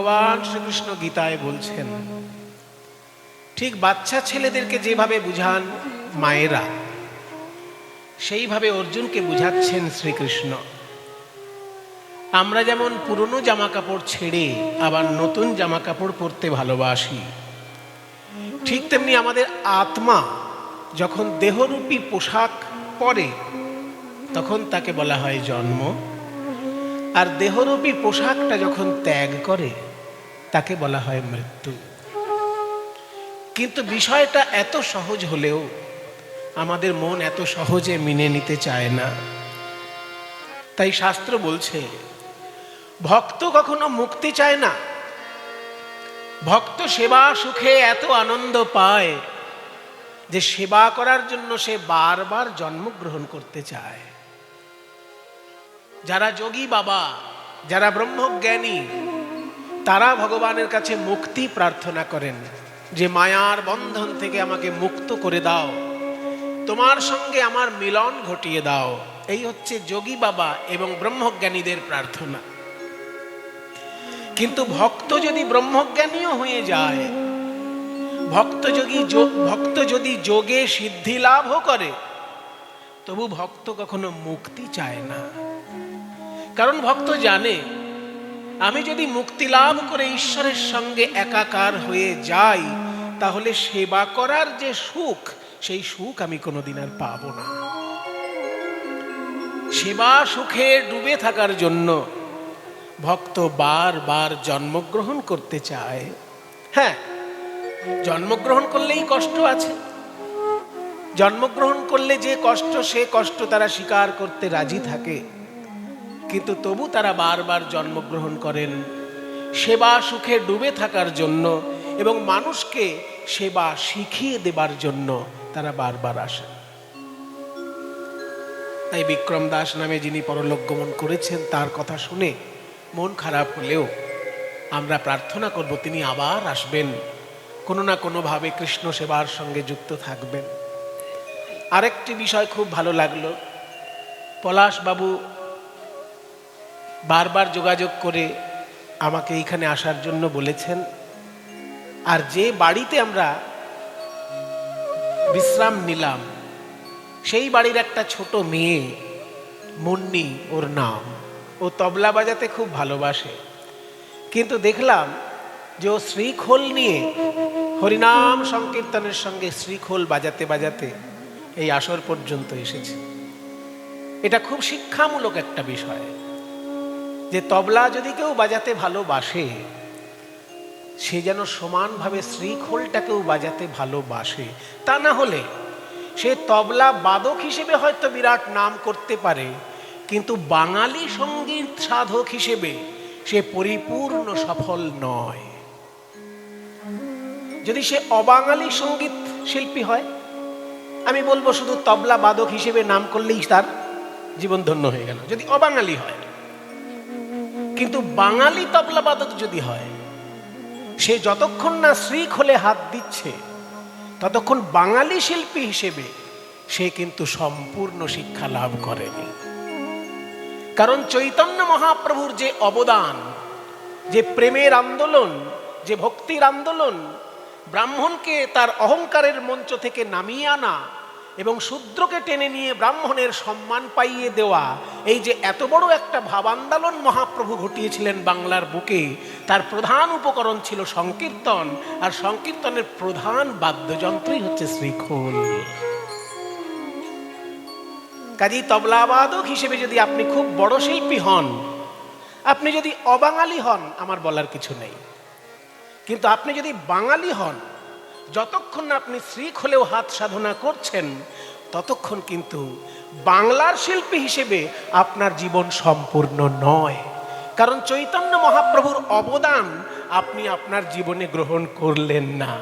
ভগবান শ্রীকৃষ্ণ গীতায় বলছেন, ঠিক বাচ্চা ছেলেদেরকে যেভাবে বুঝান মায়েরা, সেইভাবে অর্জুনকে বুঝাচ্ছেন শ্রীকৃষ্ণ। আমরা যেমন পুরনো জামা কাপড় ছেড়ে আবার নতুন জামা কাপড় পরতে ভালোবাসি, ঠিক তেমনি আমাদের আত্মা যখন দেহরূপী পোশাক পরে তখন তাকে বলা হয় জন্ম, আর দেহরূপী পোশাকটা যখন ত্যাগ করে তাকে বলা হয় মৃত্যু। কিন্তু বিষয়টা এত সহজ হলেও আমাদের মন এত সহজে মেনে নিতে চায় না। তাই শাস্ত্র বলছে, ভক্ত কখনো মুক্তি চায় না। ভক্ত সেবা সুখে এত আনন্দ পায় যে সেবা করার জন্য সে বারবার জন্মগ্রহণ করতে চায়। যারা যোগী বাবা, যারা ব্রহ্মজ্ঞানী, তারা ভগবানের কাছে মুক্তি প্রার্থনা করেন যে মায়ার বন্ধন থেকে আমাকে মুক্ত করে দাও, তোমার সঙ্গে আমার মিলন ঘটিয়ে দাও। এই হচ্ছে যোগী বাবা এবং ব্রহ্মজ্ঞানীদের প্রার্থনা। কিন্তু ভক্ত যদি ব্রহ্মজ্ঞানীও হয়ে যায়, ভক্ত যদি যোগে সিদ্ধি লাভও করে, তবু ভক্ত কখনো মুক্তি চায় না। কারণ ভক্ত জানে, আমি যদি মুক্তি লাভ করে ঈশ্বরের সঙ্গে একাকার হয়ে যাই, তাহলে সেবা করার যে সুখ, সেই সুখ আমি কোনোদিন আর পাবো না। সেবা সুখে ডুবে থাকার জন্য ভক্ত বারবার জন্মগ্রহণ করতে চায়। হ্যাঁ, জন্মগ্রহণ করলেই কষ্ট আছে। জন্মগ্রহণ করলে যে কষ্ট, সে কষ্ট তারা স্বীকার করতে রাজি থাকে। কিন্তু তবু তারা বারবার জন্মগ্রহণ করেন সেবা সুখে ডুবে থাকার জন্য, এবং মানুষকে সেবা শিখিয়ে দেবার জন্য তারা বারবার আসেন। তাই বিক্রম দাস নামে যিনি পরলোক গমন করেছেন, তার কথা শুনে মন খারাপ হলেও আমরা প্রার্থনা করব তিনি আবার আসবেন, কোনো না কোনোভাবে কৃষ্ণ সেবার সঙ্গে যুক্ত থাকবেন। আরেকটি বিষয় খুব ভালো লাগলো, পলাশবাবু বারবার যোগাযোগ করে আমাকে এইখানে আসার জন্য বলেছেন। আর যে বাড়িতে আমরা বিশ্রাম নিলাম, সেই বাড়ির একটা ছোট মেয়ে, মুন্নি ওর নাম, ও তবলা বাজাতে খুব ভালোবাসে। কিন্তু দেখলাম যে ও শ্রীখোল নিয়ে হরিনাম সংকীর্তনের সঙ্গে শ্রীখোল বাজাতে বাজাতে এই আসর পর্যন্ত এসেছে। এটা খুব শিক্ষামূলক একটা বিষয় যে তবলা যদি কেউ বাজাতে ভালোবাসে, সে যেন সমানভাবে শ্রীখোলটাকেও বাজাতে ভালোবাসে। তা না হলে সে তবলা বাদক হিসেবে হয়তো বিরাট নাম করতে পারে, কিন্তু বাঙালি সঙ্গীত সাধক হিসেবে সে পরিপূর্ণ সফল নয়। যদি সে অবাঙালি সঙ্গীত শিল্পী হয়, আমি বলবো শুধু তবলা বাদক হিসেবে নাম করলেই তার জীবন ধন্য হয়ে গেল, যদি অবাঙালি হয়। কিন্তু বাঙালি তবলা বাদক যদি হয়, সে যতক্ষণ না শ্রীখোলে হাত দিচ্ছে ততক্ষণ বাঙালি শিল্পী হিসেবে সে কিন্তু সম্পূর্ণ শিক্ষা লাভ করেনি। কারণ চৈতন্য মহাপ্রভুর যে অবদান, যে প্রেমের আন্দোলন, যে ভক্তির আন্দোলন, ব্রাহ্মণকে তার অহংকারের মঞ্চ থেকে নামিয়ে আনা এবং শূদ্রকে টেনে নিয়ে ব্রাহ্মণের সম্মান পাইয়ে দেওয়া, এই যে এত বড় একটা ভাবান্দোলন মহাপ্রভু ঘটিয়েছিলেন বাংলার বুকে, তার প্রধান উপকরণ ছিল সংকীর্তন, আর সংকীর্তনের প্রধান বাদ্যযন্ত্রই হচ্ছে শ্রীখোল। কাজেই তবলাবাদক হিসেবে যদি আপনি খুব বড় শিল্পী হন, আপনি যদি অবাঙালি হন, আমার বলার কিছু নেই। কিন্তু আপনি যদি বাঙালি হন, যতক্ষণ না আপনি শ্রীখোলেও হাত সাধনা করছেন, ততক্ষণ কিন্তু বাংলার শিল্পী হিসেবে আপনার জীবন সম্পূর্ণ নয়। কারণ চৈতন্য মহাপ্রভুর অবদান আপনি আপনার জীবনে গ্রহণ করলেন না,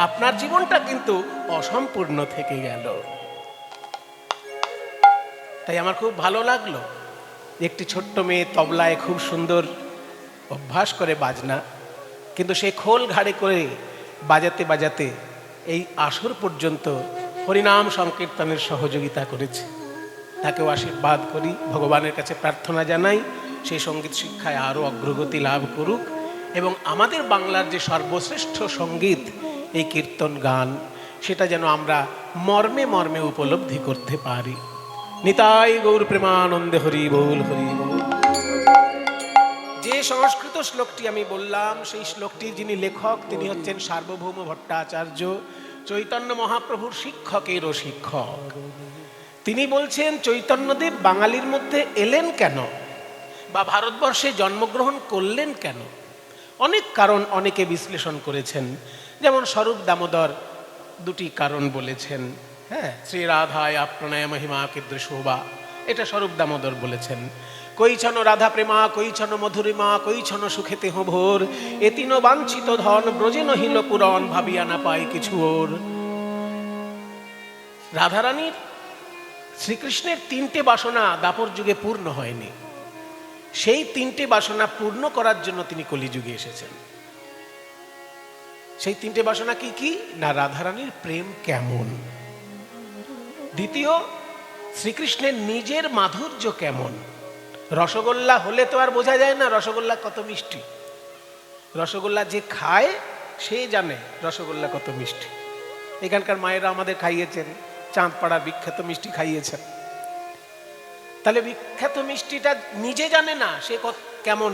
আপনার জীবনটা কিন্তু অসম্পূর্ণ থেকে গেল। তাই আমার খুব ভালো লাগলো, একটি ছোট্ট মেয়ে তবলায় খুব সুন্দর অভ্যাস করে বাজনা, কিন্তু সে খোল ঘাড়ে করে বাজাতে বাজাতে এই আসর পর্যন্ত হরিনাম সংকীর্তনের সহযোগিতা করেছে। তাকেও আশীর্বাদ করি, ভগবানের কাছে প্রার্থনা জানাই সেই সঙ্গীত শিক্ষায় আরও অগ্রগতি লাভ করুক এবং আমাদের বাংলার যে সর্বশ্রেষ্ঠ সঙ্গীত এই কীর্তন গান, সেটা যেন আমরা মর্মে মর্মে উপলব্ধি করতে পারি। নিতাই গৌর প্রেমানন্দে হরি বল হরি বল। যে সংস্কৃত শ্লোকটি আমি বললাম, সেই শ্লোকটির যিনি লেখক তিনি হচ্ছেন সার্বভৌম ভট্টাচার্য, চৈতন্য মহাপ্রভুর শিক্ষকেরও শিক্ষক। তিনি বলছেন চৈতন্যদেব বাঙালির মধ্যে এলেন কেন, বা ভারতবর্ষে জন্মগ্রহণ করলেন কেন। অনেক কারণ অনেকে বিশ্লেষণ করেছেন, যেমন স্বরূপ দামোদর দুটি কারণ বলেছেন। হ্যাঁ, শ্রী রাধায় প্রণয় মহিমা কীদৃশোবা, এটা স্বরূপ দামোদর বলেছেন। কৈছন রাধা প্রেমা কৈছন মধুরিমা কৈছন সুখেতে ভোর, এতিন বাঞ্ছিত ধন ব্রজে নহিল পুরন, ভাবিয়া না পায় কিছু ওর। রাধারানীর শ্রীকৃষ্ণের তিনটে বাসনা দাপর যুগে পূর্ণ হয়নি, সেই তিনটে বাসনা পূর্ণ করার জন্য তিনি কলিযুগে এসেছেন। সেই তিনটে বাসনা কি কি না, রাধারানীর প্রেম কেমন, দ্বিতীয় শ্রীকৃষ্ণের নিজের মাধুর্য কেমন। রসগোল্লা হলে তো আর বোঝা যায় না রসগোল্লা কত মিষ্টি, রসগোল্লা যে খায় সে জানে রসগোল্লা কত মিষ্টি। এখানকার মায়েরা আমাদের খাইয়েছেন, চাঁদপাড়ার বিখ্যাত মিষ্টি খাইয়েছেন। তাহলে বিখ্যাত মিষ্টিটা নিজে জানে না সে কেমন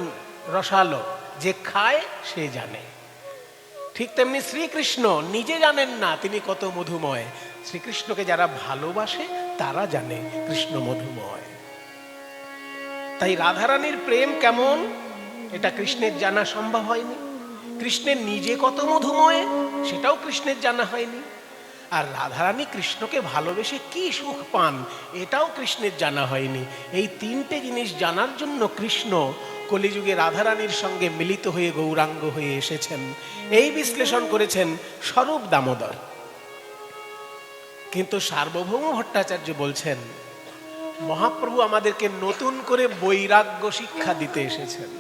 রসালো, যে খায় সে জানে। ঠিক তেমনি শ্রীকৃষ্ণ নিজে জানেন না তিনি কত মধুময়, শ্রীকৃষ্ণকে যারা ভালোবাসে তারা জানে কৃষ্ণ মধুময়। তাই রাধারানীর প্রেম কেমন এটা কৃষ্ণের জানা সম্ভব হয়নি, কৃষ্ণের নিজে কত মধুময় সেটাও কৃষ্ণের জানা হয়নি, আর রাধারানী কৃষ্ণকে ভালোবেসে কি সুখ পান এটাও কৃষ্ণের জানা হয়নি। এই তিনটে জিনিস জানার জন্য কৃষ্ণ কলিযুগে রাধারানীর সঙ্গে মিলিত হয়ে গৌরাঙ্গ হয়ে এসেছেন। এই বিশ্লেষণ করেছেন স্বরূপ দামোদর। কিন্তু সার্বভৌম ভট্টাচার্য বলছেন মহাপ্রভু আমাদেরকে নতুন করে বৈরাগ্য শিক্ষা দিতে এসেছেন।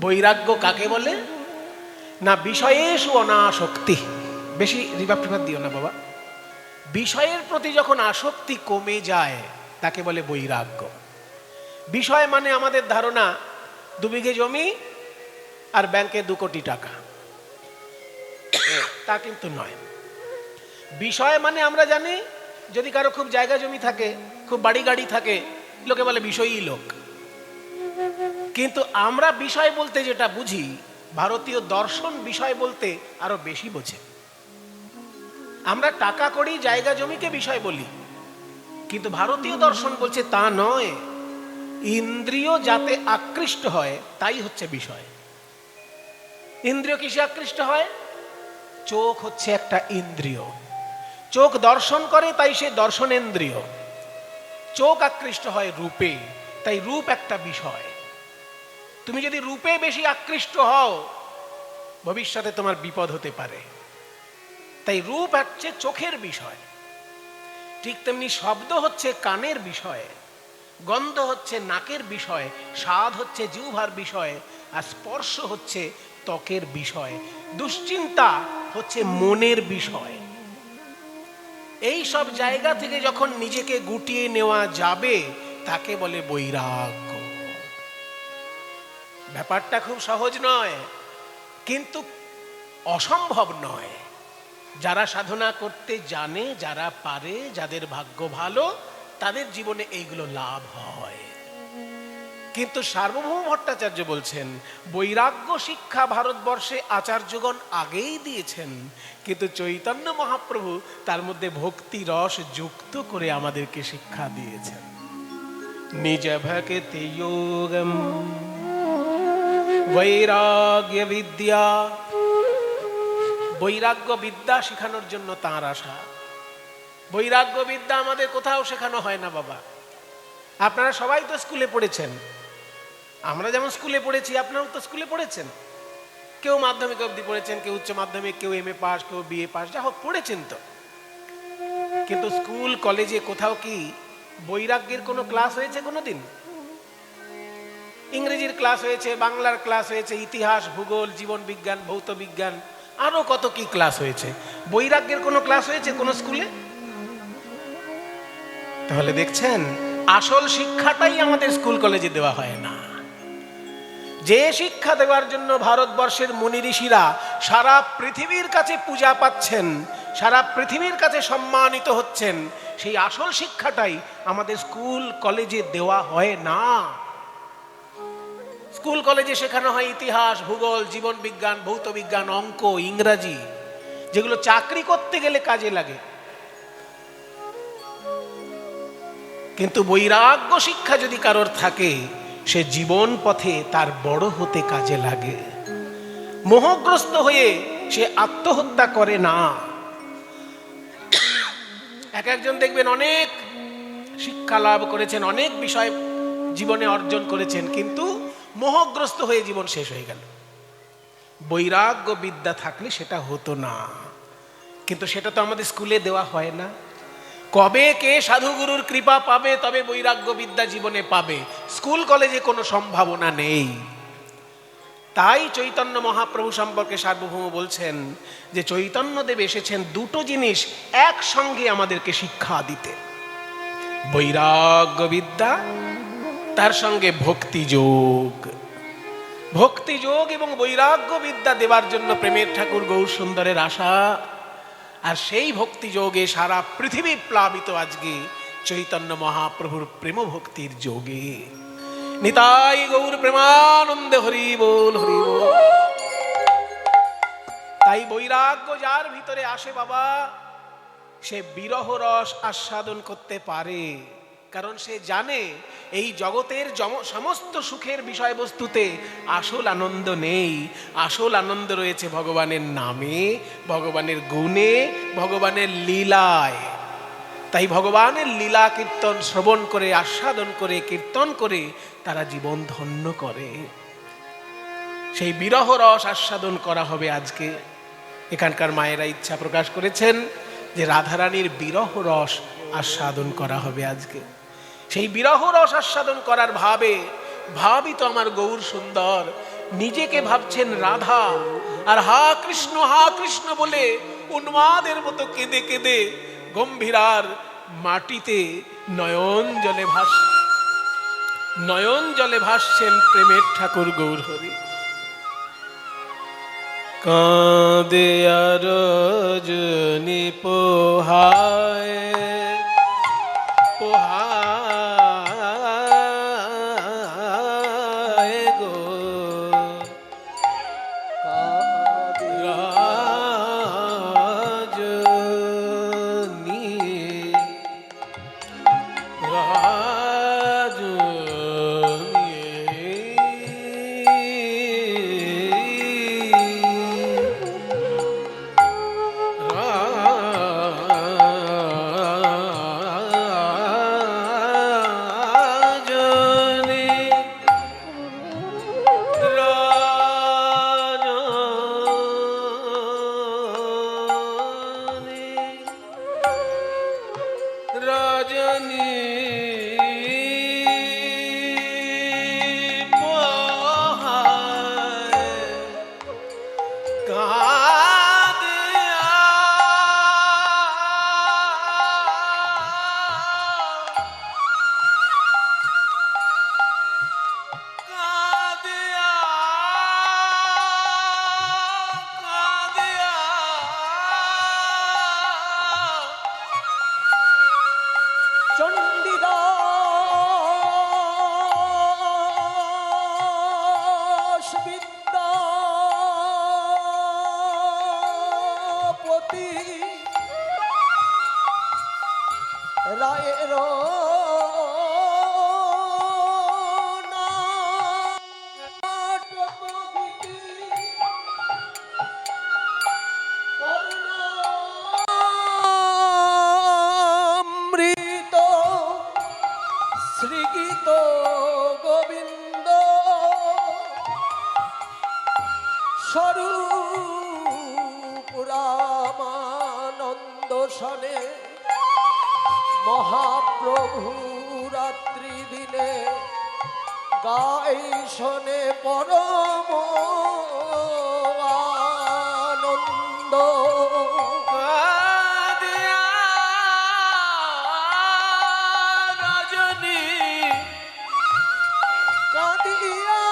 বৈরাগ্য কাকে বলে না, বিষয়েষু অনাসক্তি। বেশি রিভাব টিভাব দিও না বাবা। বিষয়ের প্রতি যখন আসক্তি কমে যায় তাকে বলে বৈরাগ্য। বিষয় মানে আমাদের ধারণা 2 বিঘে জমি আর ব্যাংকে 2 কোটি টাকা, তা কিন্তু নয়। বিষয় মানে আমরা জানি যদি কারো খুব জায়গা জমি থাকে, খুব বাড়ি গাড়ি থাকে, লোকে বলে বিষয়ী লোক। কিন্তু আমরা বিষয় বলতে যেটা বুঝি, ভারতীয় দর্শন বিষয় বলতে আরো বেশি বোঝে। আমরা টাকা কড়ি জায়গা জমিকে বিষয় বলি, কিন্তু ভারতীয় দর্শন বলছে তা নয়, ইন্দ্রিয় যাতে আকৃষ্ট হয় তাই হচ্ছে বিষয়। ইন্দ্রিয় কিসে আকৃষ্ট হয়? চোখ হচ্ছে একটা ইন্দ্রিয়, চোখ দর্শন করে তাই সে দর্শনেন্দ্রিয়। চোখ আকৃষ্ট হয় রূপে, তাই রূপ একটা বিষয়। তুমি যদি রূপে বেশি আকৃষ্ট হও ভবিষ্যতে তোমার বিপদ হতে পারে। তাই রূপ হচ্ছে চোখের বিষয়। ঠিক তেমনি শব্দ হচ্ছে কানের বিষয়, গন্ধ হচ্ছে নাকের বিষয়, স্বাদ হচ্ছে জিহ্বার বিষয়, আর স্পর্শ হচ্ছে ত্বকের বিষয়, দুশ্চিন্তা হচ্ছে মনের বিষয়। এই সব জায়গা থেকে যখন নিজেকে গুটিয়ে নেওয়া যাবে তাকে বলে বৈরাগ্য। ব্যাপারটা খুব সহজ নয়, কিন্তু অসম্ভব নয়। যারা সাধনা করতে জানে, যারা পারে, যাদের ভাগ্য ভালো, তাদের জীবনে এইগুলো লাভ হয়। কিন্তু সার্বভৌম ভট্টাচার্য বলছেন বৈরাগ্য শিক্ষা ভারতবর্ষে আচার্যগণ আগেই দিয়েছেন, কিন্তু চৈতন্য মহাপ্রভু তার মধ্যে ভক্তি রস যুক্ত করে আমাদেরকে শিক্ষা দিয়েছেন। নিজ ভক্তি যোগম বৈরাগ্য বিদ্যা। বৈরাগ্য বিদ্যা শেখানোর জন্য তাঁর আশা। বৈরাগ্য বিদ্যা আমাদের কোথাও শেখানো হয় না বাবা। আপনারা সবাই তো স্কুলে পড়েছেন, আমরা যেমন স্কুলে পড়েছি আপনারাও তো স্কুলে পড়েছেন। কেউ মাধ্যমিক অবধি পড়েছেন, কেউ উচ্চ মাধ্যমিক, কেউ MA পাস, কেউ BA পাস, যা হোক পড়েছেন তো। কিন্তু স্কুল কলেজে কোথাও কি বৈরাগ্যের কোনো ক্লাস হয়েছে কোনোদিন? ইংরেজির ক্লাস হয়েছে, বাংলার ক্লাস হয়েছে, ইতিহাস, ভূগোল, জীবন বিজ্ঞান, ভৌত বিজ্ঞান, আরো কত কি ক্লাস হয়েছে। বৈরাগ্যের কোনো ক্লাস হয়েছে কোন স্কুলে? তাহলে দেখছেন আসল শিক্ষাটাই আমাদের স্কুল কলেজে দেওয়া হয় না। যে শিক্ষা দেওয়ার জন্য ভারতবর্ষের মুনি ঋষিরা সারা পৃথিবীর কাছে পূজা পাচ্ছেন, সারা পৃথিবীর কাছে সম্মানিত হচ্ছেন, সেই আসল শিক্ষাটাই আমাদের স্কুল কলেজে দেওয়া হয় না। স্কুল কলেজে শেখানো হয় ইতিহাস, ভূগোল, জীবন বিজ্ঞান, ভৌত বিজ্ঞান, অঙ্ক, ইংরাজি, যেগুলো চাকরি করতে গেলে কাজে লাগে। কিন্তু বৈরাগ্য শিক্ষা যদি কারোর থাকে, সে জীবন পথে তার বড় হতে কাজে লাগে। মোহগ্রস্ত হয়ে সে আত্মহত্যা করে না। এক একজন দেখবেন অনেক শিক্ষা লাভ করেছেন, অনেক বিষয় জীবনে অর্জন করেছেন, কিন্তু মোহগ্রস্ত হয়ে জীবন শেষ হয়ে গেল। বৈরাগ্য বিদ্যা থাকলে সেটা হতো না, কিন্তু সেটা তো আমাদের স্কুলে দেওয়া হয় না। কবে কে সাধুগুরুর কৃপা পাবে তবে বৈরাগ্য বিদ্যা জীবনে পাবে, স্কুল কলেজে কোনো সম্ভাবনা নেই। তাই চৈতন্য মহাপ্রভু সম্পর্কে সার্বভৌম বলছেন যে চৈতন্যদেব এসেছেন দুটো জিনিস একসঙ্গে আমাদেরকে শিক্ষা দিতে, বৈরাগ্য বিদ্যা, তার সঙ্গে ভক্তিযোগ। ভক্তিযোগ এবং বৈরাগ্য বিদ্যা দেবার জন্য প্রেমের ঠাকুর গৌর সুন্দরের আশা, আর সেই ভক্তিযোগে সারা পৃথিবী প্লাবিত আজকে চৈতন্য মহাপ্রভুর প্রেম ভক্তির যোগে। নিতাই গৌর প্রেমানন্দে হরি বল, হরি বল। তাই বৈরাগ্য যার ভিতরে আসে বাবা, সে বিরহ রস আস্বাদন করতে পারে, কারণ সে জানে এই জগতের সমস্ত সুখের বিষয়বস্তুতে আসল আনন্দ নেই। আসল আনন্দ রয়েছে ভগবানের নামে, ভগবানের গুণে, ভগবানের লীলায়। তাই ভগবানের লীলা কীর্তন শ্রবণ করে, আস্বাদন করে, কীর্তন করে তারা জীবন ধন্য করে। সেই বিরহ রস আস্বাদন করা হবে আজকে। এখানকার মায়েরা ইচ্ছা প্রকাশ করেছেন যে রাধারানীর বিরহ রস আস্বাদন করা হবে আজকে। সেই বিরহ রস আস্বাদন করার ভাবই তো আমার গৌর সুন্দর। নিজেকে ভাবছেন রাধা, আর হা কৃষ্ণ বলে উন্মাদের মতো কেঁদে কেঁদে গম্ভীরার মাটিতে নয়ন জলে ভাসছেন প্রেমের ঠাকুর গৌর হরি। কাঁদে আর রজনী পোহায় গো, রজনী চণ্ডীদাস বিদ্যাপতি রায়ের শ্রীগীত গোবিন্দ স্বরূপ রামানন্দ সনে মহাপ্রভু রাত্রি দিনে গাই শোনে পরম আনন্দ। কাঁদিয়া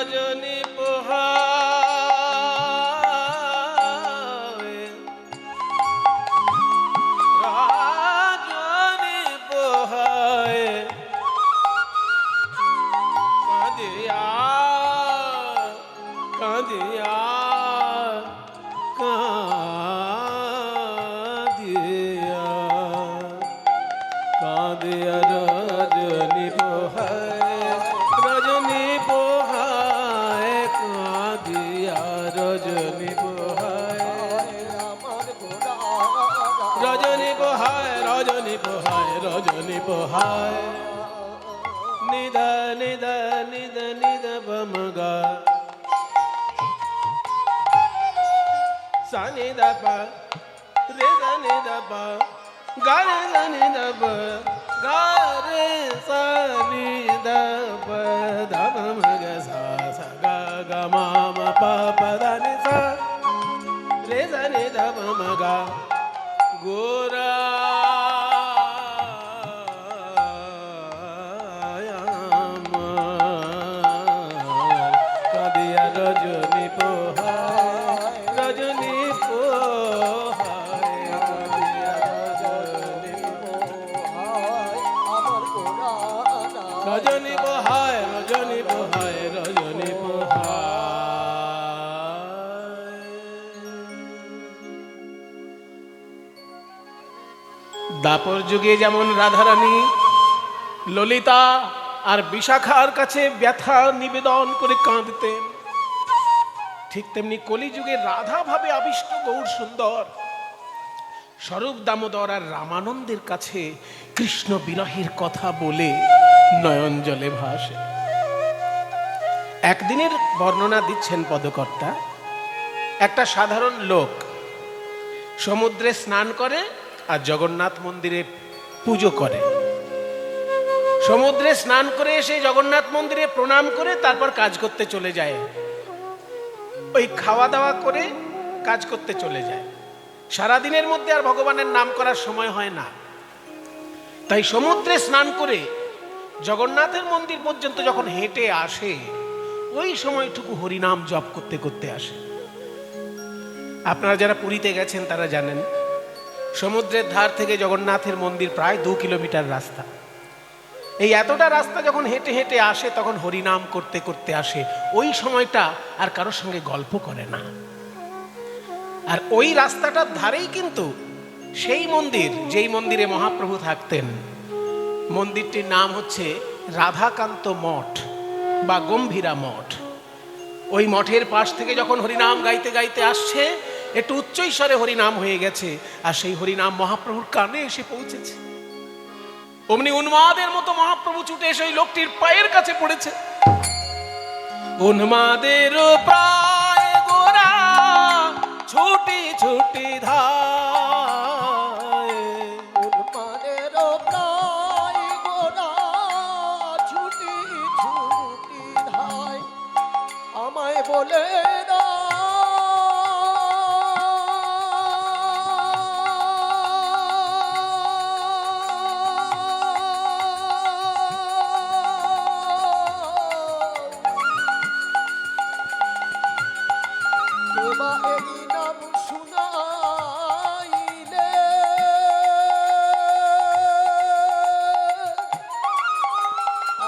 রজনী পোহায় রজনী পোহায় কাঁদিয়া কাঁদিয়া কাঁদিয়া কাঁদিয়া রজনী পোহায় রজনী পোহায় কাঁদিয়া রজনী পোহায় আমার ঘোড়া রজনী পোহায় রজনী পোহায় রজনী পোহায় নিদ নিদ নিদ নিদ বমগা সানি দপ রে সানি দপ গা রে সানি দপ গা রে সানি দপ দপ মগ সা সা গা গা মা মা পা পা দা নি সা রে সানি দপ মগা গোরা কাঁদিয়া রজনী পোহায় রজনী পোহায় কাঁদিয়া রজনী পোহায় আমার ঘোড়া রজনী পোহায় রজনী পোহায় রজনী পোহায়। দাপর যুগে যেমন রাধারানী ললিতা আর বিশাখার কাছে ব্যথা নিবেদন করে কাঁদতেন, ঠিক তেমনি কলিযুগে রাধা ভাবে আবিষ্ট গৌর সুন্দর স্বরূপ দামোদর আর রামানন্দের কাছে কৃষ্ণ বিরহের কথা বলে নয়ন জলে ভাসে। একদিনের বর্ণনা দিচ্ছেন পদকর্তা। একটা সাধারণ লোক সমুদ্রে স্নান করে আর জগন্নাথ মন্দিরে পুজো করে। সমুদ্রে স্নান করে এসে জগন্নাথ মন্দিরে প্রণাম করে তারপর কাজ করতে চলে যায়। ওই খাওয়া দাওয়া করে কাজ করতে চলে যায়। সারাদিনের মধ্যে আর ভগবানের নাম করার সময় হয় না। তাই সমুদ্রে স্নান করে জগন্নাথের মন্দির পর্যন্ত যখন হেঁটে আসে, ওই সময়টুকু হরিনাম জপ করতে করতে আসে। আপনারা যারা পুরীতে গেছেন তারা জানেন, সমুদ্রের ধার থেকে জগন্নাথের মন্দির প্রায় 2 কিলোমিটার রাস্তা। এই এতটা রাস্তা যখন হেঁটে হেঁটে আসে তখন হরিনাম করতে করতে আসে। ওই সময়টা আর কারোর সঙ্গে গল্প করে না। আর ওই রাস্তাটার ধারেই কিন্তু সেই মন্দির, যেই মন্দিরে মহাপ্রভু থাকতেন। মন্দিরটির নাম হচ্ছে রাধাকান্ত মঠ বা গম্ভীরা মঠ। ওই মঠের পাশ থেকে যখন হরিনাম গাইতে গাইতে আসছে, একটু উচ্চৈস্বরে হরিনাম হয়ে গেছে, আর সেই হরিনাম মহাপ্রভুর কানে এসে পৌঁছেছে। অমনি উন্মাদের মতো মহাপ্রভু ছুটে এসে ওই লোকটির পায়ের কাছে পড়েছে। উন্মাদের প্রায় গোরা ছুটি ছুটি ধায়, উন্মাদের প্রায় গোরা ছুটি ছুটি ধায়, আমায় বলে না এই নাম শুনাইলে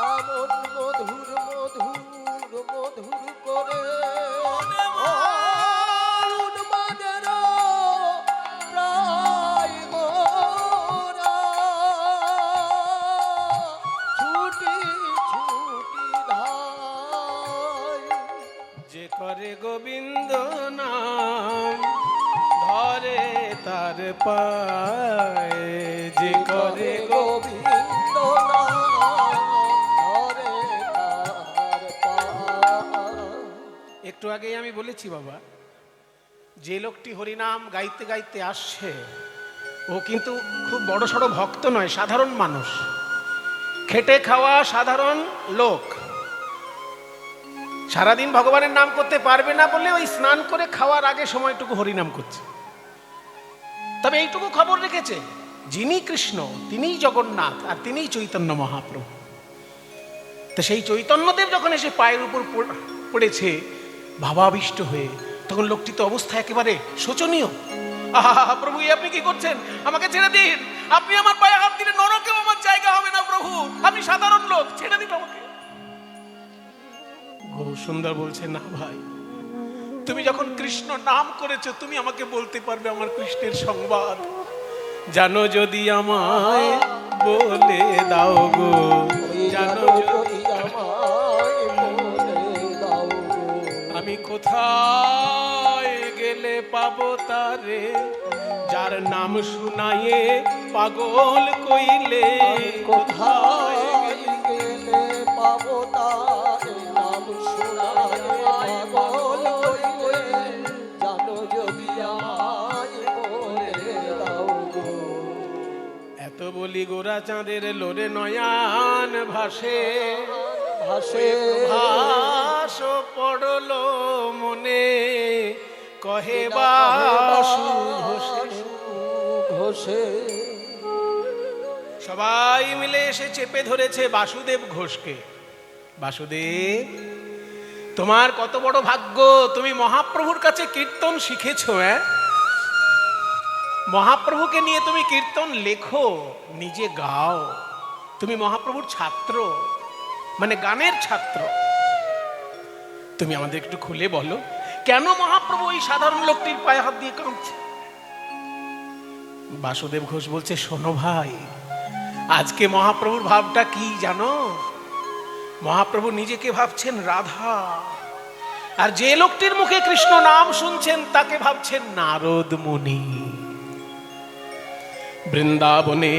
এমন মধুর মধুর মধুর করে উন্মাদের প্রায় গোরা ছুটি ছুটি ধায়, যে করে গোবিন্দ নাম ধরে তার পায়ে, যে করে গোবিন্দ নাম ধরে তার পায়। একটু আগেই আমি বলেছি বাবা, যে লোকটি হরিনাম গাইতে গাইতে আসছে ও কিন্তু খুব বড় সড়ো ভক্ত নয়, সাধারণ মানুষ, খেটে খাওয়া সাধারণ লোক। সারাদিন ভগবানের নাম করতে পারবে না বলে ওই স্নান করে খাওয়ার আগে সময়টুকু হরিনাম করছে। তবে এইটুকু খবর রেখেছে, যিনি কৃষ্ণ তিনিই জগন্নাথ আর তিনিই চৈতন্য মহাপ্রভু। তো সেই চৈতন্যদেব যখন এসে পায়ের উপর পড়েছে ভাবাবিষ্ট হয়ে, তখন লোকটি তো অবস্থা একেবারে শোচনীয়। আহা প্রভু, আপনি কি করছেন? আমাকে ছেড়ে দিন, আপনি আমার পায়ে হাত দিলে নরকেও আমার জায়গা হবে না প্রভু, আমি সাধারণ লোক, ছেড়ে দিন আমাকে। গৌরসুন্দর বলছে, না ভাই, তুমি যখন কৃষ্ণ নাম করেছো, তুমি আমাকে বলতে পারবে আমার কৃষ্ণের সংবাদ। জানো যদি আমায় বলে দাও গো, জানো যদি আমায় বলে দাও গো, আমি কোথায় গেলে পাবো তারে, যার নাম শুনায়ে পাগল কইলে। কোথায় গেলে পাবো তার নাম শোনায় পাগল হইলে, জানো যদি আমায় বলে দাও গো। এত বলি গোরা চাঁদের লোরে নয়ান ভাসে, ভাসে ভাস পড়লো মনে, কহে বাসু ঘোষে। সবাই মিলে এসে চেপে ধরেছে বাসুদেব ঘোষকে। বাসুদেব, তোমার কত বড় ভাগ্য, তুমি মহাপ্রভুর কাছে কীর্তন শিখেছো। মহাপ্রভুকে নিয়ে তুমি কীর্তন লেখো, নিজে গাও, তুমি মহাপ্রভুর ছাত্র, মানে গানের ছাত্র। তুমি আমাদের একটু খুলে বলো, কেন মহাপ্রভু এই সাধারণ লোকটির পায়ে হাত দিয়ে কাঁদছে? বাসুদেব ঘোষ বলছে, শোনো ভাই, আজকে মহাপ্রভুর ভাবটা কি জানো? মহাপ্রভু নিজেকে ভাবছেন রাধা, আর যে লোকটির মুখে কৃষ্ণ নাম শুনছেন তাকে ভাবছেন নারদ মুনি। বৃন্দাবনে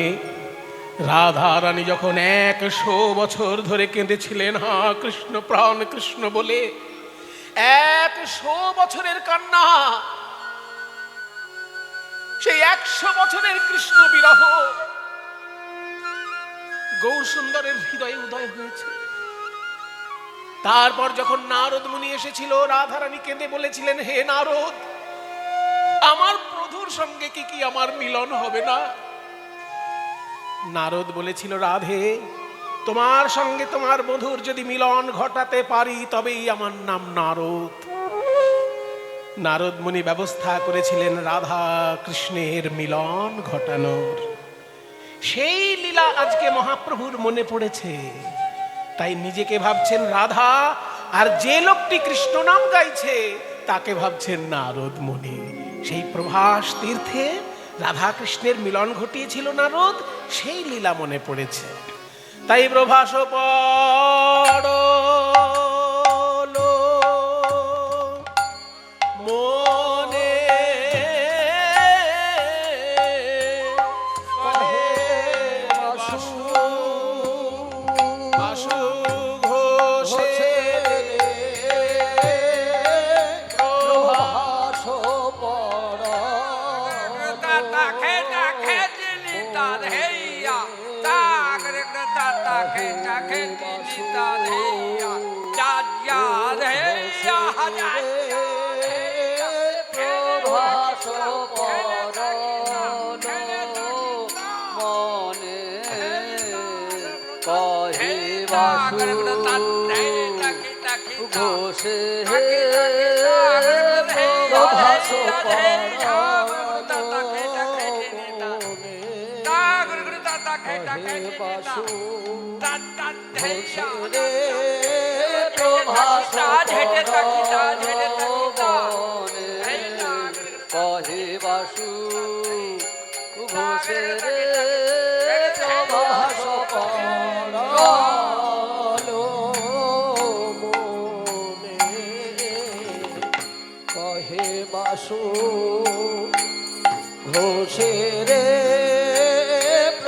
রাধা রানী যখন 100 বছর ধরে কেঁদেছিলেন, হা কৃষ্ণ প্রাণ কৃষ্ণ বলে, 100 বছরের কান্না, সেই 100 বছরের কৃষ্ণ বিরহ গৌরসুন্দরের হৃদয়ে উদয় হয়েছে। তারপর যখন নারদ মুনি এসেছিল, রাধারানী কেঁদে বলেছিলেন, হে নারদ, আমার প্রভুর সঙ্গে কি আমার মিলন হবে না? নারদ বলেছিল, রাধে, তোমার সঙ্গে তোমার বধূর যদি মিলন ঘটাতে পারি তবেই আমার নাম নারদ। নারদ মুনি ব্যবস্থা করেছিলেন রাধা কৃষ্ণের মিলন ঘটানোর। সেই লীলা আজকে মহাপ্রভুর মনে পড়েছে, তাই নিজেকে ভাবছেন রাধা, আর যে লোকটি কৃষ্ণ নাম গাইছে তাকে ভাবছেন নারদ মুনি। সেই প্রভাস তীর্থে রাধা কৃষ্ণের মিলন ঘটিয়েছিল নারদ, সেই লীলা মনে পড়েছে। তাই প্রভাস পড়লো মনে, বাসু ঘোষে প্রভাস পড়া প্রভাস মনে কহে বাসু ঘোষে প্রভাস কহে বাসু ঘোষে প্রভাস কহে বাসু ঘোষে প্রভাস পড়লো মনে, কহে বাসু ঘোষে রে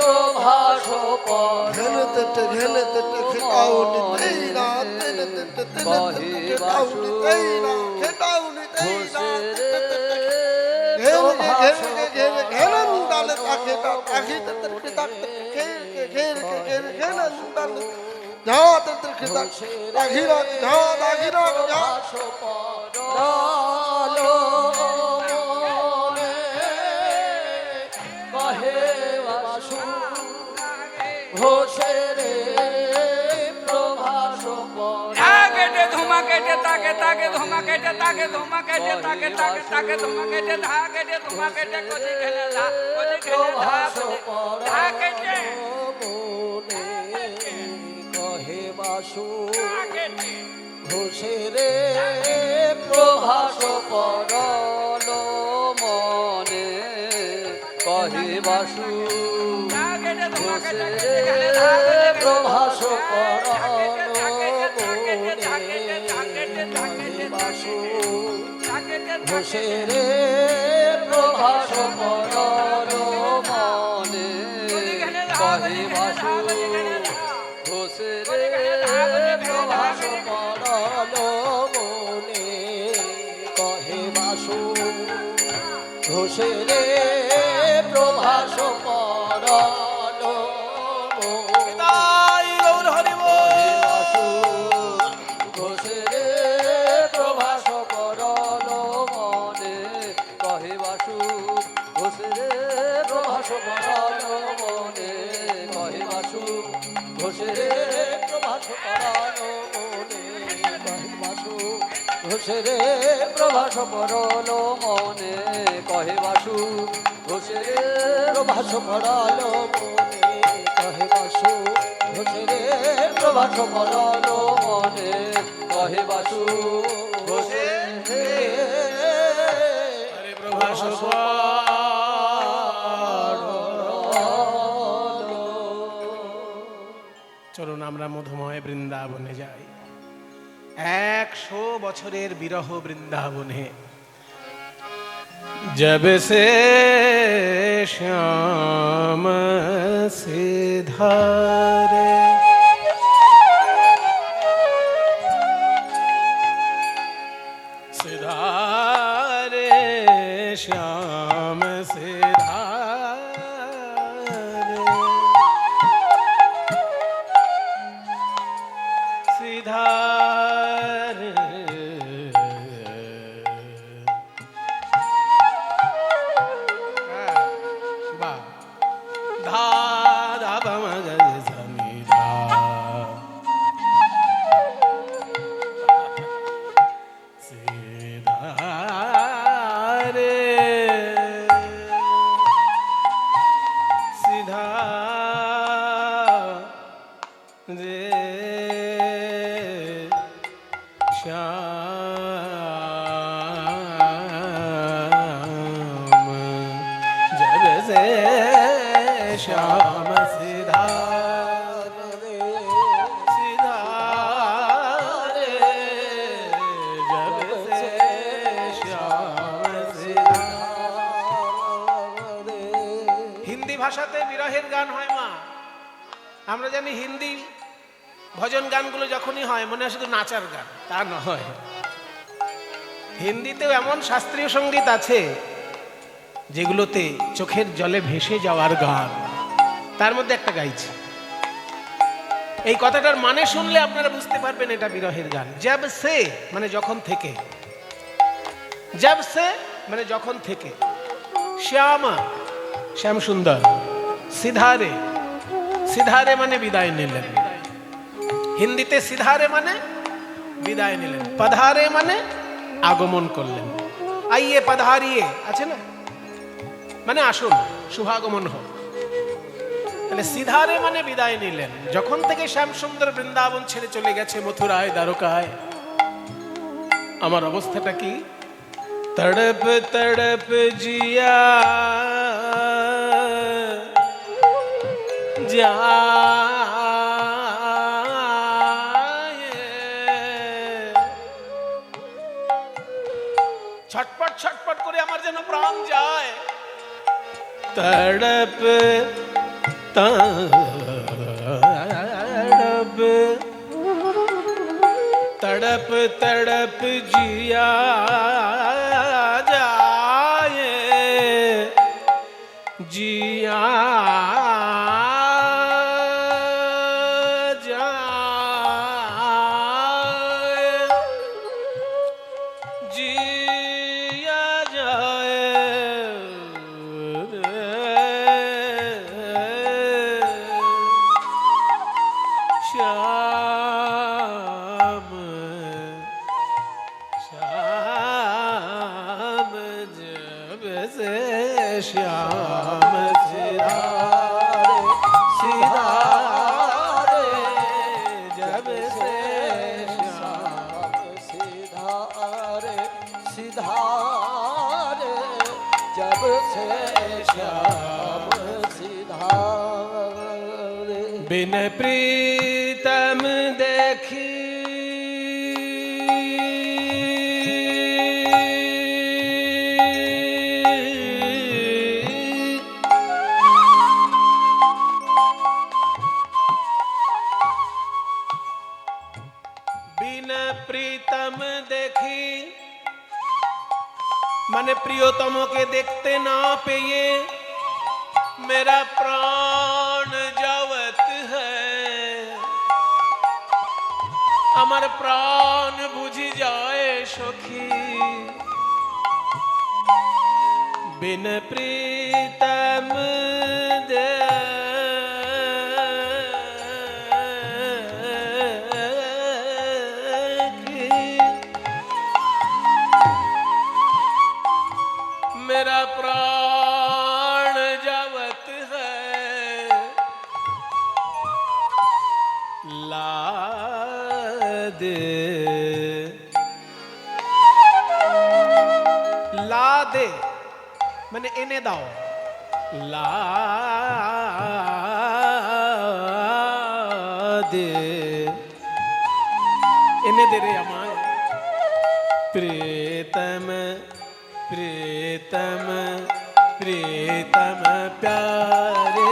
প্রভাস পড়লো কহে বাসু ঘোষে রে ঘোষে রে প্রভাস ধোমা কেটে তাকে তাকে ধোমা কেটে তাকে ধোমা কেটে তাকে তাকে তাকে ধোমা কেটে ধা কেটে ধোমা কেটে কোটি খেলে ধা কোটি খেলে ধা ধা কেটে কহে বাসু ধা কেটে ঘোষে রে প্রভাস পরল মনে কহে বাসু ধা কেটে ধোমা কেটে ঘোষে কোটি খেলে রে ধা প্রভাস পরল বাসু ঘোষে রে প্রভাস পরল মনে কহে বাসু ঘোষে রে প্রভাস পরল মনে কহে বাসু ঘোষে রে প্রভাস পরল মনে তাই গৌর হরি বল। বাসু ঘোষে রে প্রভাস পরল মনে কহে বাসু ঘোষে রে প্রভাস পরল মনে কহে বাসু ঘোষে রে প্রভাস পরল মনে কহে বাসু ঘোষে রে প্রভাস পরল মনে কহে বাসু ঘোষে রে প্রভাস পরল মনে কহে বাসু ঘোষে রে প্রভাস পরল মনে কহে বাসু ঘোষে রে হরে প্রভাস চলুন আমরা মধুময় বৃন্দাবনে যাই। 100 বছরের বিরহ বৃন্দাবনে जब से श्याम सिधारे सिधारे श्याम सिधारे सिधारे धा धा प म ग ध नि धा सिधारे सिधा रे श्याम जब से श्याम सिधारे सिधारे जब से श्याम सिधारे হিন্দি ভাষাতে বিরহের গান হয় মা। আমরা জানি হিন্দি ভজন গানগুলো যখনই হয় মনে হয় শুধু নাচার গান, তা নয়। হিন্দিতেও এমন শাস্ত্রীয় সঙ্গীত আছে যেগুলোতে চোখের জলে ভেসে যাওয়ার গান। তার মধ্যে একটা গাইছি, এই কথাটার মানে শুনলে আপনারা বুঝতে পারবেন এটা বিরহের গান। জব সে মানে যখন থেকে, জব সে মানে যখন থেকে, শ্যামা শ্যাম সুন্দর, সিধারে সিধারে মানে বিদায় নিলেন। হিন্দিতে সিধারে মানে বিদায় নিলেন, পধারে মানে আগমন করলেন। আইয়ে পধারিয়ে আছে না, মানে আসুন, শুভাগমন হোক। তাহলে সিধারে মানে বিদায় নিলেন। যখন থেকে শ্যাম সুন্দর বৃন্দাবন ছেড়ে চলে গেছে মথুরায়, দ্বারকায়, আমার অবস্থাটা কি? তড়প তড়প জিয়া ছটপট ছটপট করে আমার যেন প্রাণ যায়। তড়প তড়প तड़प तड़प जिया जाए, जिया जाए, जिया जाए श्याम बिन प्रीतम देखी बिन प्रीतम देखी माने प्रियतम के देखते ना पेये मेरा प्राण जावत है আমার প্রাণ বুঝি যায় সখী बिन प्रीतम देखी मेरा प्राण जावत है ला दे मैंने एने दाओ ला दे एने दे रे अमाय प्रीतम प्रीतम प्रीतम प्यारे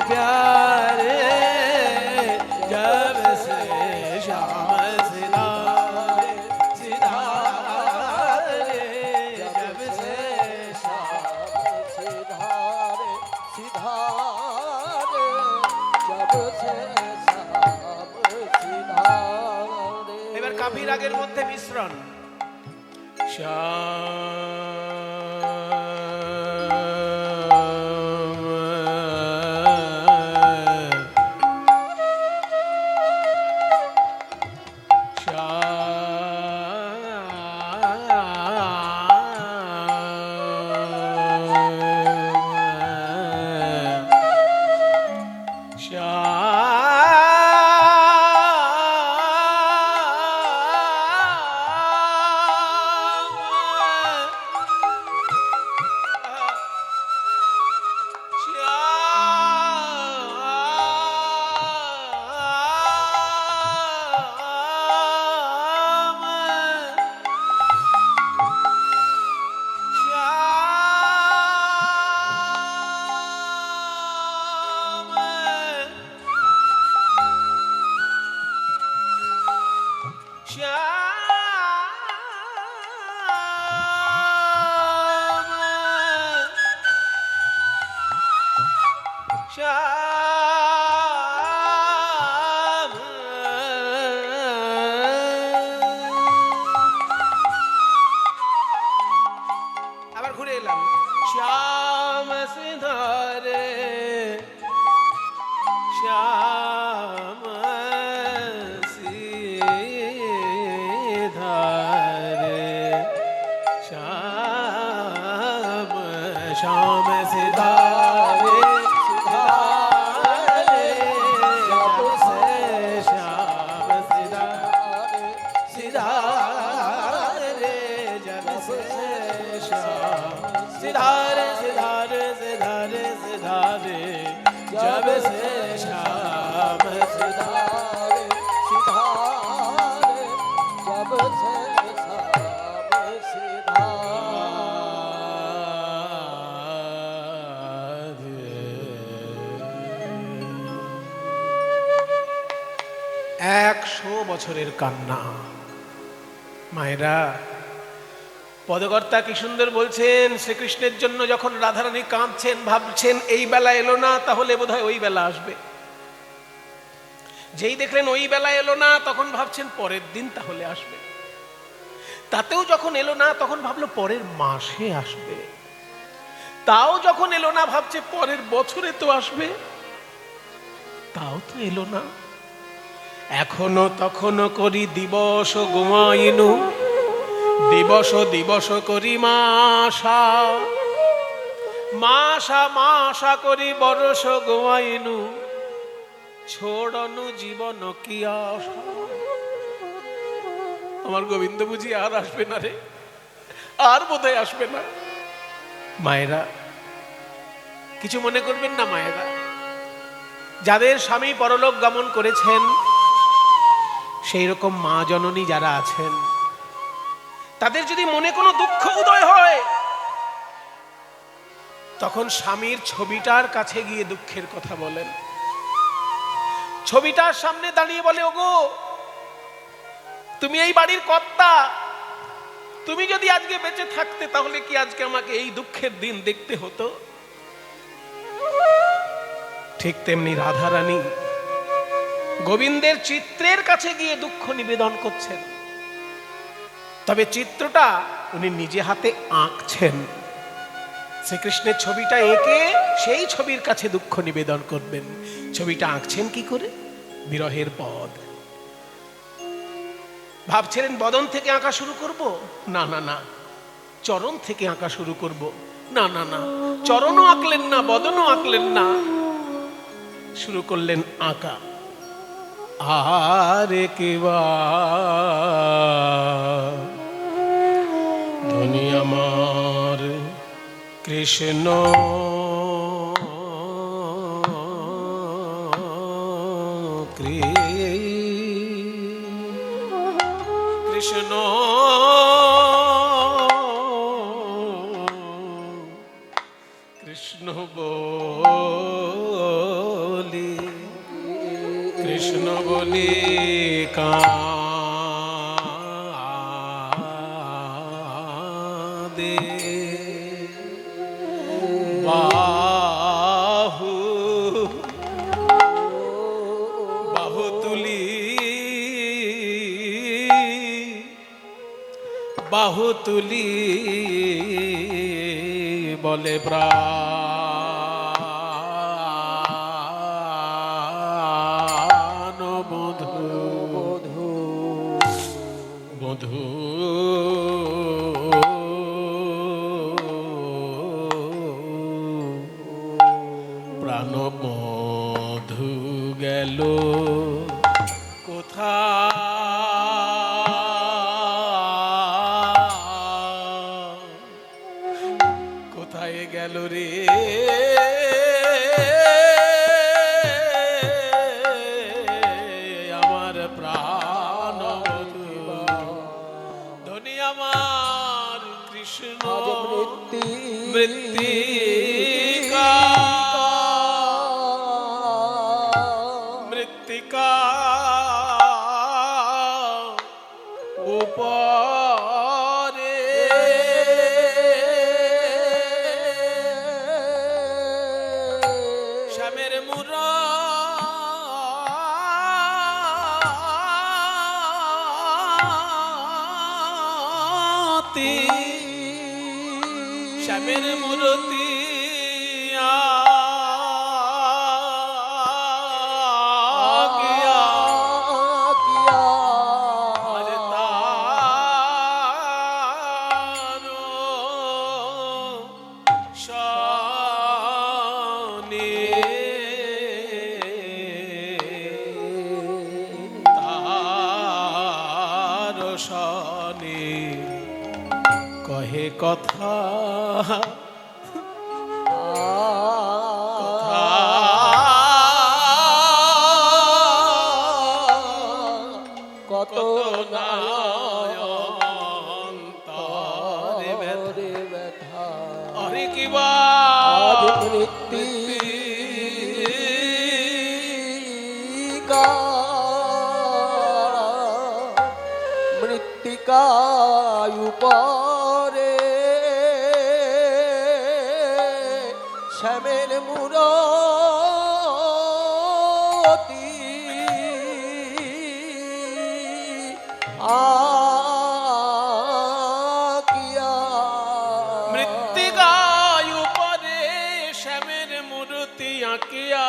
प्यारे जब से श्याम सिधारे सिधारे जब से सिधारे सिधारे जब से श्याम सिधारे এবার কাফি রাগের মধ্যে মিশ্রণ আবার ঘুরে এলাম শ্যাম সিধারে শ্যাম সিধারে শ্যাম শ্যাম সিধারে सिधारे सिधारे सिधारे सिधारे जब से श्याम सिधारे सिधारे जब से श्याम সিধারে 100 বছরের কান্না মায়েরা পদকর্তা কি সুন্দর বলছেন শ্রীকৃষ্ণের জন্য যখন রাধারানী কাঁদছেন ভাবছেন এই বেলা এলো না তাহলে বোধহয় ওই বেলা আসবে যেই দেখলেন ওই বেলা এলো না তখন ভাবছেন পরের দিন তাহলে আসবে তাতেও যখন এলো না তখন ভাবলো পরের মাসে আসবে তাও যখন এলো না ভাবছে পরের বছরে তো আসবে তাও তো এলো না এখনো তখনো করি দিবস ঘুমাইনু দিবস দিবস করি মাসা মাসা মাসা করি বরস ঘুমাইনু ছোড়নু জীবন কি আশা আমার গোবিন্দ বুঝি আর আসবে না রে আর বোধহয় আসবে না মায়েরা কিছু মনে করবেন না মায়েরা যাদের স্বামী পরলোক গমন করেছেন, সেই রকম মা জননী যারা আছেন, তাদের যদি মনে কোনো দুঃখ উদয় হয়, তখন স্বামীর ছবিটার কাছে গিয়ে দুঃখের কথা বলেন। ছবিটার সামনে দাঁড়িয়ে বলে, ওগো তুমি এই বাড়ির কর্তা, তুমি যদি আজকে বেঁচে থাকতে তাহলে কি আজকে আমাকে এই দুঃখের দিন দেখতে হতো? ঠিক তেমনি রাধারানী গোবিন্দের চিত্রের কাছে গিয়ে দুঃখ নিবেদন করছেন, তবে চিত্রটা উনি নিজে হাতে আঁকছেন। শ্রীকৃষ্ণের ছবিটা এঁকে সেই ছবির কাছে দুঃখ নিবেদন করবেন। ছবিটা আঁকছেন কি করে? বিরহের পদ। ভাবছিলেন বদন থেকে আঁকা শুরু করব? না না না, চরণ থেকে আঁকা শুরু করব। না না না, চরণও আঁকলেন না, বদনও আঁকলেন না, শুরু করলেন আঁকা। আরে কিবা ধনী আমার কৃষ্ণ কৃষ্ণ কৃষ্ণ বলি, কৃষ্ণ বলি কাঁদে বাহু বাহু তুলি, বাহু তুলি বলে প্রাণ বধূ বধূ প্রাণ বধূ গেল কোথায় গেল রে আমার প্রাণ ধনী আমার কৃষ্ণ মৃত্তিকা মৃত্তিকা উপরে শ্যামের মূরতি, শ্যামের মূরতি কহে কথা কত অন্তরে ব্যথা অরে কিবা মৃত্তিকা মৃত্তিকায় উপরে শ্যামের মূরতি আকিয়া মৃত্তিকায় উপরে শ্যামের মূর্তি আঁকিয়া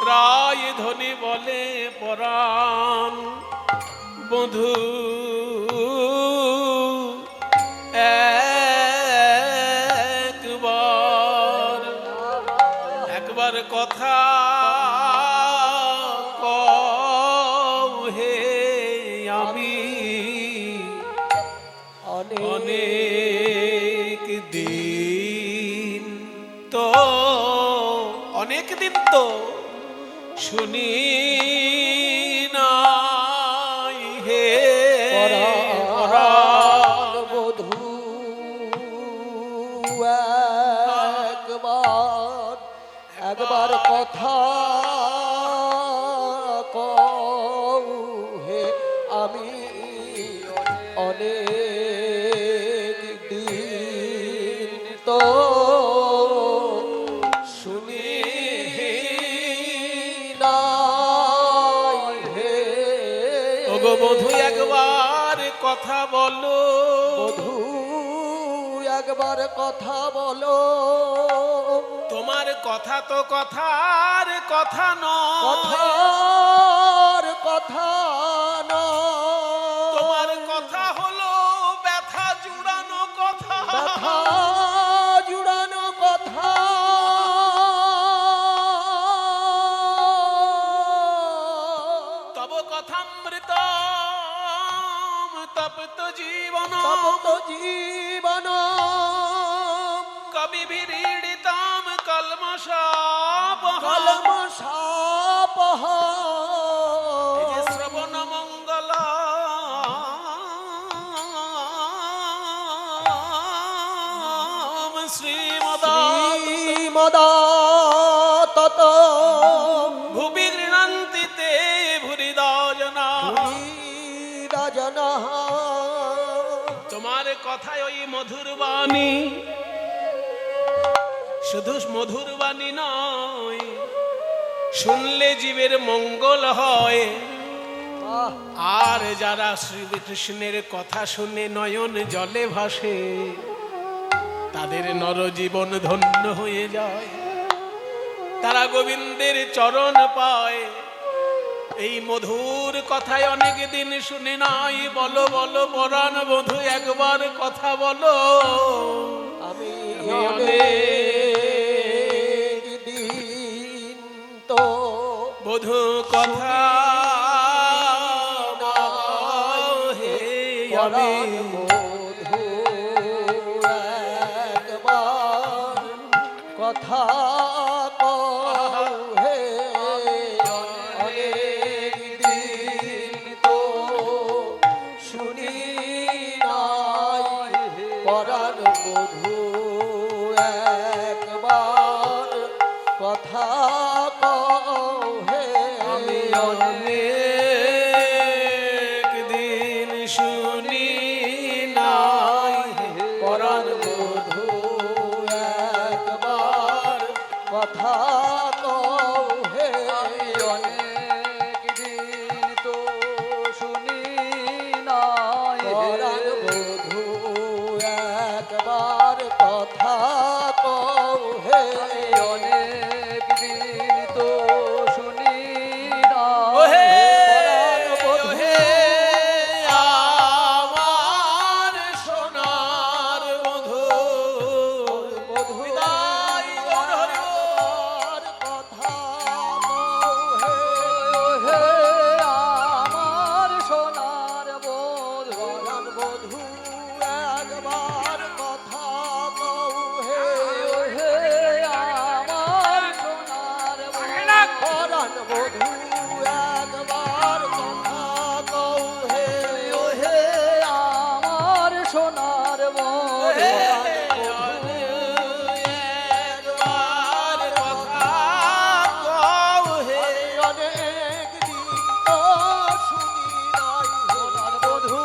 রায় ধনী বলে পরাণ বধূ একবার কথা কও হে আমি অনেক দিন তো অনেক দিন তো শুনি নাই হে পরাণ বধূ একবার কথা কও হে আমি অনেক দিন তো শুনি নাই হে ওগো বধূ একবার কথা বলো বধূ একবার কথা বলো তোমার কথা তো কথার কথা নয় কথার কথা নয় তোমার কথা হলো ব্যথা জুড়ানো কথা ব্যথা জুড়ানো কথা তব কথামৃত তপ্ত জীবন তপ্ত জীবন কবি বিড়িতাম কলমশাপহ কলমশাপহ এই যে শ্রবণ মঙ্গল শ্রীমদাতত ভুবি গৃণন্তিতে ভুরিদা জনা রাজনা তোমার কথায় ওই মধুর বাণী শুধু মধুর বাণী নয় শুনলে জীবের মঙ্গল হয় আর যারা শ্রীকৃষ্ণের কথা শুনে নয়ন জলে ভাসে তাদের নরজীবন ধন্য হয়ে যায় তারা গোবিন্দের চরণ পায় এই মধুর কথায় অনেক দিন শুনে নাই বলো বলো পরাণ বধূ একবার কথা বলো আমি আমি অনেক দিন তো বধূ কথা হে আমি পরাণ বধূ একবার কথা কও হে অনেক দিন তো শুনি নাই পরাণ বধূ একবার কথা কও হে আমি অনেক দিন শুনি নাই পরাণ বধূ একবার কথা কও হে অনেক দিন তো শুনি নাই পরাণ বধূ একবার কথা কও হে অনেক দিন তো শুনি ওহে নাই ওহে আমার সোনার বধূ বধূ বিদায় গৌর হরি বল। একবার কথা কও হে হে আমার সোনার বধূ পরাণ বধূ একবার কথা কও হে হে আমার সোনার পরাণ বধূ একবার কথা কও হে হে আমার সোনার বধূ একবার কথা কও হে অনেক দিন তো শুনি নাই সোনার বধূ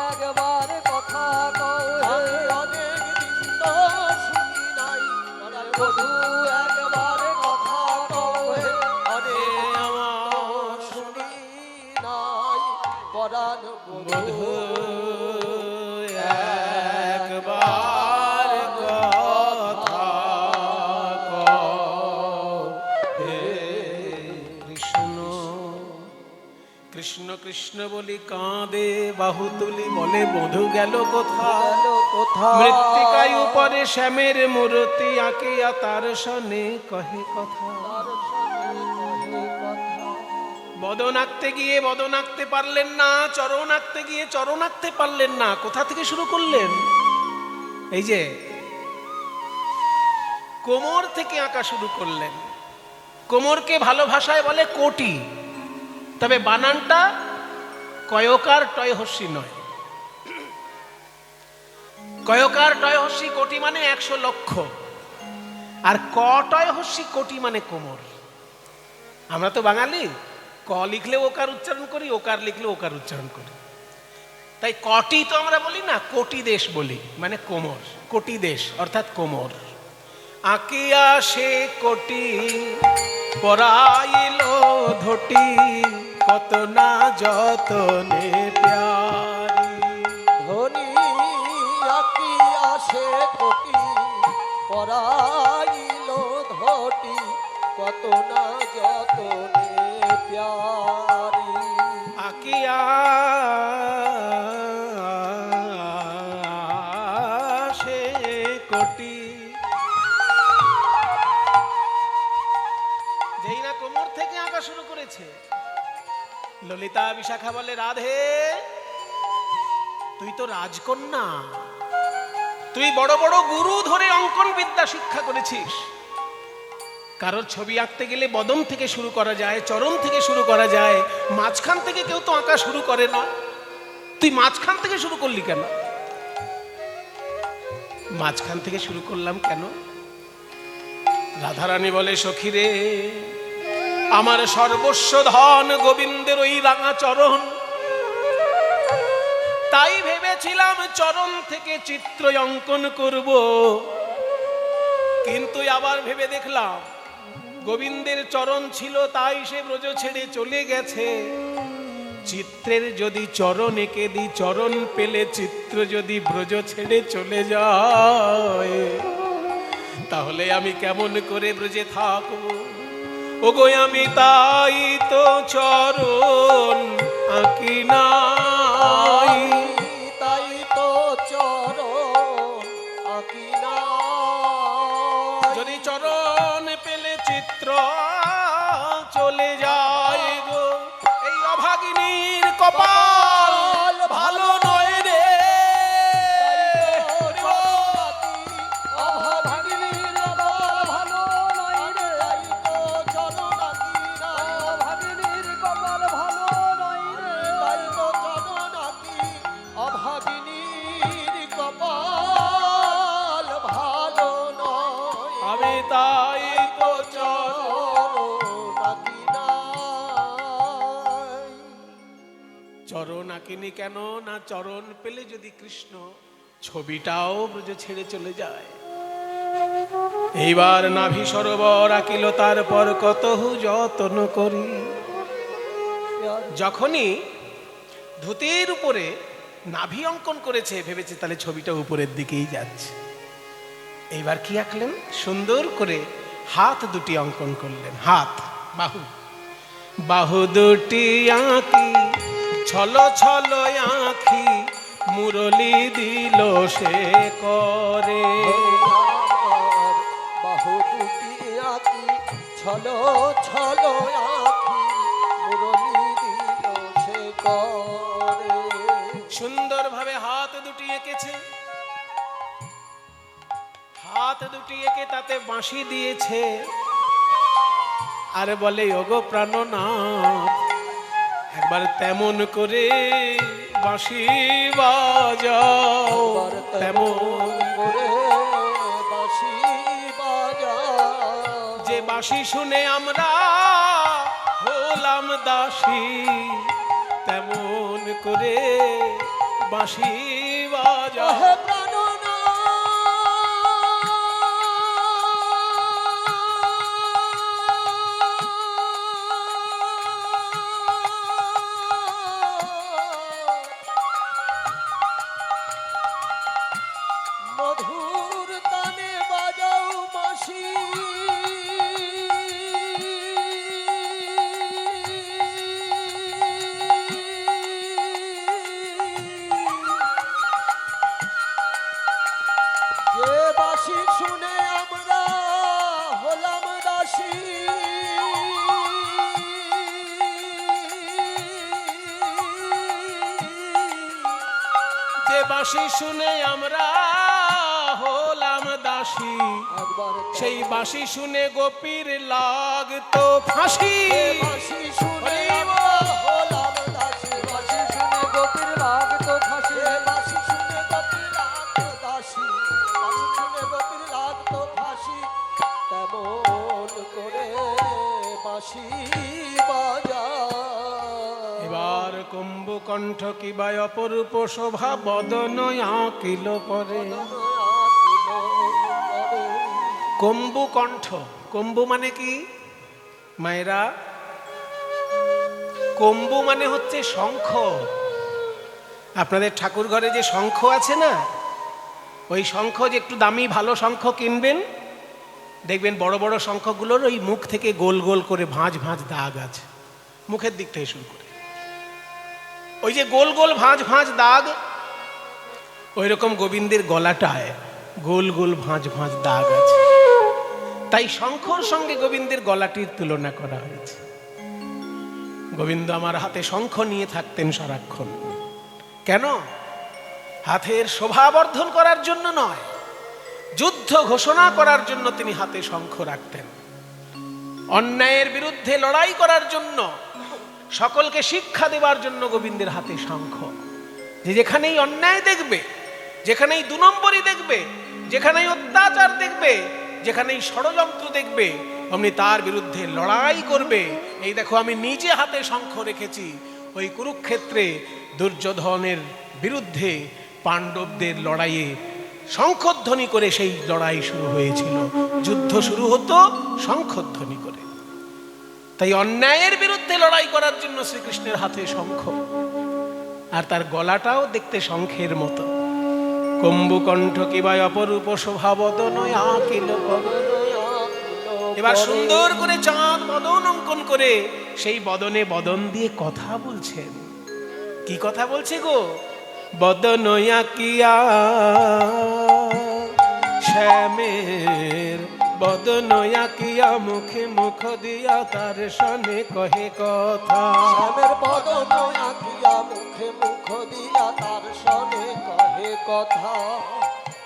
একবার কথা কও আমি হে অনেক দিন তো শুনি নাই পরাণ বধূ বধূ একবার কথা কও হে অনেক আমার শুনি নাই পরাণ বধূ একবার কথা কও হে কৃষ্ণ কৃষ্ণ কৃষ্ণ বলি কাঁদে বাহু তুলি বলে বধূ গেল কোথা কোথা মৃত্তিকায় উপরে শ্যামের মূর্তি আঁকিয়া তার সনে কহে কথা বদন আঁকতে গিয়ে বদন আঁকতে পারলেন না চরণ আঁকতে গিয়ে চরণ আঁকতে পারলেন না কোথা থেকে শুরু করলেন এই যে কোমর থেকে আঁকা শুরু করলেন কোমরকে ভালো ভাষায় বলে কোটি, তবে বানানটা কয়কার টয় হস্যি নয়। কয়কার টয় হস্যি কোটি মানে 100 লক্ষ, আর ক টয় হস্যি কোটি মানে কোমর। আমরা তো বাঙালি, ক লিখলে ওকার উচ্চারণ করি, ওকার লিখলে ওকার উচ্চারণ করি। তাই কটি তো আমরা বলি না, কোটি দেশ বলি, মানে কোমর। কোটি দেশ অর্থাৎ কোমর। আঁকিয়া সে কোটি পরাইল ধটি, কত না যতনে প্যারি। ধনী আকি আসে কোটি পরাইল ধটি, কত না যতনে প্যারি। আঁকিয়া সে কোটি, যেই না কোমর থেকে আঁকা শুরু করেছে। ললিতা বিশাখা বলে, রাধে তুই তো রাজকন্যা, তুই বড় বড় গুরু ধরে অঙ্কন বিদ্যা শিক্ষা করেছিস। কারোর ছবি আঁকতে গেলে বদন থেকে শুরু করা যায়, চরণ থেকে শুরু করা যায়, মাঝখান থেকে কেউ তো আঁকা শুরু করে না। তুই মাঝখান থেকে শুরু করলি কেন? মাঝখান থেকে শুরু করলাম কেন? রাধারানী বলে, সখী রে, আমার সর্বস্ব ধন গোবিন্দের ওই রাঙা চরণ, তাই ভেবেছিলাম চরণ থেকে চিত্র অঙ্কন করব। কিন্তু আবার ভেবে দেখলাম গোবিন্দের চরণ ছিল, তাই সে ব্রজ ছেড়ে চলে গেছে। চিত্রের যদি চরণ এঁকে দিই, চরণ পেলে চিত্র যদি ব্রজ ছেড়ে চলে যায়, তাহলে আমি কেমন করে ব্রজে থাকবো? ওগো আমি তাই তো চরণ আঁকি নাই, তাই তো চরণ আঁকি নাই। যদি চরণ পেলে চিত্র চলে যায় গো, এই অভাগিনীর কপাল ভালো নয় রে। আমি তাই তো চরণ আঁকিনি কেন না, চরণ পেলে যদি কৃষ্ণ, ছবিটাও ব্রজ ছেড়ে চলে যায়। এইবার নাভি সরোবর আঁকিল, তারপর কতহু যত্ন করি। যখনই ধুতির উপরে নাভি অঙ্কন করেছে, ভেবেছে তাহলে ছবিটা উপরের দিকেই যাচ্ছে। এইবার কি আঁকলেন? সুন্দর করে হাত দুটি অঙ্কন করলেন। হাত, বাহু, বাহু দুটি আঁকি ছলো ছলো আঁখি, মুরলি দিল সে করে। বাহু দুটি আঁকি ছলো ছলো আঁখি, মুরলি দিল সে করে। সুন্দরভাবে হাত দুটি এঁকেছে। হাত দুটি এঁকে তাতে বাঁশি দিয়েছে, আর বলে, ওগো প্রাণনাথ, একবার তেমন করে বাঁশি বাজাও, তেমন করে বাঁশি বাজাও। যে বাঁশি শুনে আমরা হলাম দাসী, তেমন করে বাঁশি বাজাও। হে প্রাণনাথ, মধুর তানে বাজাও বাঁশি, যে বাঁশি শুনে আমরা হলাম দাসী। যে বাঁশি শুনে আমরা হলাম দাসী, বাঁশি, একবার সেই বাঁশি শুনে গোপীর লাগতো ফাঁসি। বাঁশি শুনে আমরা হলাম দাসী, বাঁশি শুনে গোপীর লাগতো ফাঁসি, বাঁশি শুনে গোপীর লাগতো দাসী, বাঁশি শুনে গোপীর লাগতো ফাঁসি। তেমন করে বাঁশি বাজা। এবার কুম্ভকণ্ঠ কিবা অপরূপ শোভা বদন আঁকিল পরে। কম্বুকণ্ঠ, কম্বু মানে কি মায়েরা? কম্বু মানে হচ্ছে শঙ্খ। আপনাদের ঠাকুর ঘরে যে শঙ্খ আছে না, ওই শঙ্খ যে একটু দামি ভালো শঙ্খ কিনবেন, দেখবেন বড় বড় শঙ্খগুলোর ওই মুখ থেকে গোল গোল করে ভাঁজ ভাঁজ দাগ আছে, মুখের দিক থেকে শুরু করে ওই যে গোল গোল ভাঁজ ভাঁজ দাগ, ওই রকম গোবিন্দের গলাটায় গোল গোল ভাঁজ ভাঁজ দাগ আছে। তাই শঙ্খর সঙ্গে গোবিন্দের গলাটির তুলনা করা হয়েছে। গোবিন্দ আমার হাতে শঙ্খ নিয়ে থাকতেন সারাক্ষণ। কেন? হাতের শোভাবর্ধন করার জন্য নয়, যুদ্ধ ঘোষণা করার জন্য তিনি হাতে শঙ্খ রাখতেন। অন্যায়ের বিরুদ্ধে লড়াই করার জন্য, সকলকে শিক্ষা দেওয়ার জন্য গোবিন্দের হাতে শঙ্খ। যে যেখানেই অন্যায় দেখবে, যেখানেই দু নম্বরই দেখবে, যেখানেই অত্যাচার দেখবে, যেখানেই ষড়যন্ত্র দেখবে, অমনি তার বিরুদ্ধে লড়াই করবে। এই দেখো আমি নিজে হাতে শঙ্খ রেখেছি। ওই কুরুক্ষেত্রে দুর্যোধনের বিরুদ্ধে পাণ্ডবদের লড়াইয়ে শঙ্খধ্বনি করে সেই লড়াই শুরু হয়েছিল। যুদ্ধ শুরু হতো শঙ্খধ্বনি করে। তাই অন্যায়ের বিরুদ্ধে লড়াই করার জন্য শ্রীকৃষ্ণের হাতে শঙ্খ, আর তার গলাটাও দেখতে শঙ্খের মতো। কম্বুকণ্ঠ কিবা অপরূপ শোভা বদন আঁকিল পরে। এবার সুন্দর করে চাঁদ বদন অঙ্কন করে সেই বদনে বদন দিয়ে কথা বলছেন। কি কথা বলছে গো? বদন আঁকিয়া শ্যামের বদন আঁকিয়া মুখে মুখ দিয়া তার সনে কহে কথা। শ্যামের বদন আঁকিয়া মুখে মুখ দিয়া তার সনে কহে কথা।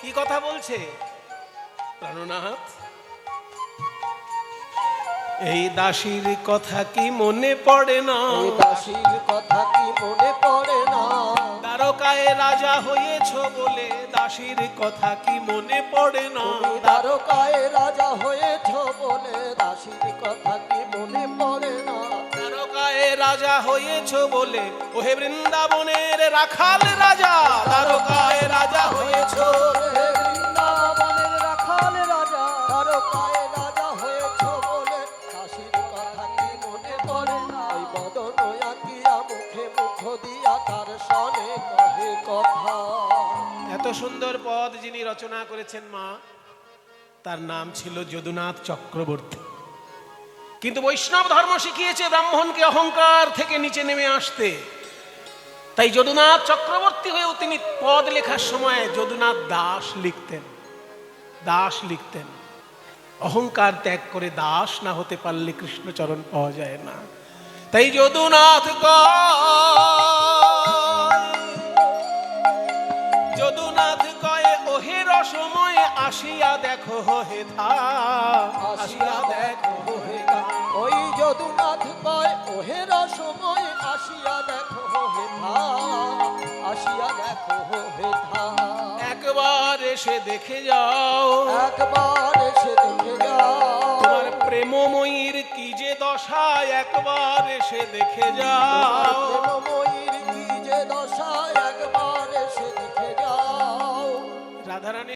কি কথা বলছে প্রাণনাথ? এই দাসীর কথা কি মনে পড়ে না? এই দাসীর কথা কি মনে পড়ে না? দ্বারকায় রাজা হয়েছ বলে দাসীর কথা কি মনে পড়ে না? তুমি দ্বারকায় রাজা হয়েছ বলে দাসীর কথা কি মনে পড়ে না? দ্বারকায় রাজা হয়েছ বলে ওহে বৃন্দাবনের রাখাল রাজা, দ্বারকায় রাজা হয়েছ। হে বৃন্দাবনের রাখাল রাজা, দ্বারকায় রাজা হয়েছ বলে দাসীর কথা কি মনে পড়ে না? ওই বদন আঁকিয়া মুখে মুখ দিয়া তার সনে কহে কথা। এত সুন্দর পদ যিনি রচনা করেছেন মা, তার নাম ছিল যদুনাথ চক্রবর্তী। কিন্তু বৈষ্ণব ধর্ম শিখিয়েছে ব্রাহ্মণকে অহংকার থেকে নিচে নেমে আসতে। তাই যদুনাথ চক্রবর্তী হয়েও তিনি পদ লেখার সময় যদুনাথ দাস লিখতেন। দাস লিখতেন। অহংকার ত্যাগ করে দাস না হতে পারলে কৃষ্ণচরণ পাওয়া যায় না। তাই যদুনাথ যদুনাথ কয়ে ওহে রসময় আসিয়া দেখো হে থা, আসিয়া দেখো হে থা। ওই যদুনাথ কয় ওহে রসময় আসিয়া দেখো হে থা, আসিয়া দেখো হে থা। একবার এসে দেখে যাও, একবার এসে দেখে যাও, তোমার প্রেমময়ীর কি যে দশা, একবার এসে দেখে যাও। প্রেমময়ীর কি যে দশা, একবার এসে দেখে যাও। রাধারানী